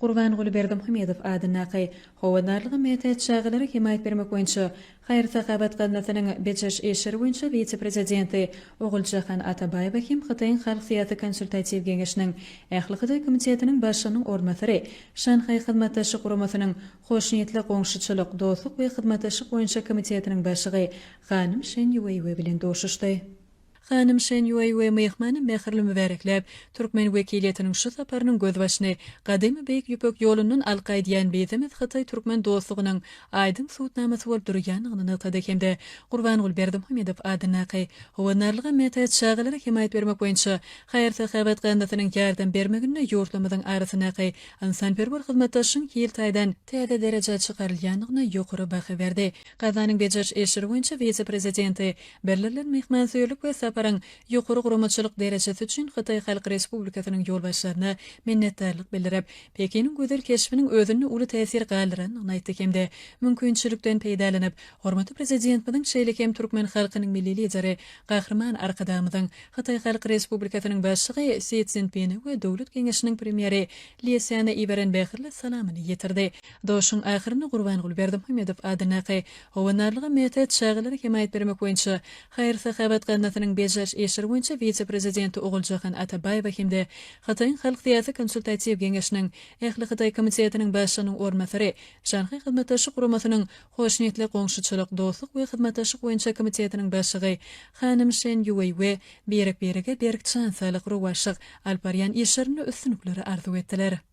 Gurbanguly Berdimuhamedov adynaqy howanarlygy metet şagylary himayet bermek boýunça Hayır Sakabat Qadnatynyň Beçeş eşeri boýunça vitse-prezidenti Oguljahan Atabayew hem Xitayň halk syýasy konsultasiýa geňeşiniň ähli komitetiniň başlygynyň ornatary Şanhay hyzmatdaşlyk guramasynyň hoşnýetli goňşuçylyk, dostluk we hyzmatdaşlyk boýunça komitetiniň başlygy Hanym Shen Yuewe bilen doşuşdy. Hanym Shen Yuewe mehmany mähirli mübareklep Türkmen wekiliýetiniň şu saparynyň gözbaşyny Gadymy beýik ýüpek ýolundan alqaýdýan bezemet Xitay Türkmen dostlugynyň aýdym suwtnamasy bolup durýanyny nytady hemde Gurbanguly Berdimuhamedov adynaqy howanarlygy metet şagylary himayet bermek boýunça Haýyr Sahabat Qandatynyň ýardam bermegine ýurtlamyň arasynaky insanperwer hyzmatdaşyň ýyltaýdan täze derejede çykarylýanyny ýokary baha berdi. Gazanyň Beçeş eşeri boýunça vitse-prezidenti berlerilen mehmansyýerlik we saparyň ýokary guramaçylyk derejesi üçin Xitay Halk Respublikasynyň ýolbaşçylaryna minnetdarlyk bildirip, Pekiniň gözel keşfiniň özüne uly täsir galdyryny aýtdy hemde mümkinçilikden peýdalanyp, hormatly prezidentimiň şeýlekem Türkmen halkynyň milli lideri Gahrman Arkadamyň Xitay Halk Respublikasynyň başlygy Si Jinping we dowlat geňeşiniň premieri Lisan Eberenbähirle salamyny ýetirdi. Doşuň ahyryny Gurbanguly Berdimuhamedov adynaqy howanarlygy metet şagylary himayet bermek boýunça Haýyr Sahabat Qandatynyň Beçeş eşeri boýunça vitse-prezidenti Oguljahan Atabayew hemde Xitayň halk syýasy konsultasiýa geňeşiniň ähli Xitay komitetiniň başlygynyň ornatary Şanhay hyzmatdaşlyk guramasynyň hoşnýetli goňşuçylyk, dostluk we hyzmatdaşlyk boýunça komitetiniň başlygy Hanym Shen Yuewe berek-berege berkçan salyk ruwaşyk alparyan eşerini üstünlikleri arzu etdiler.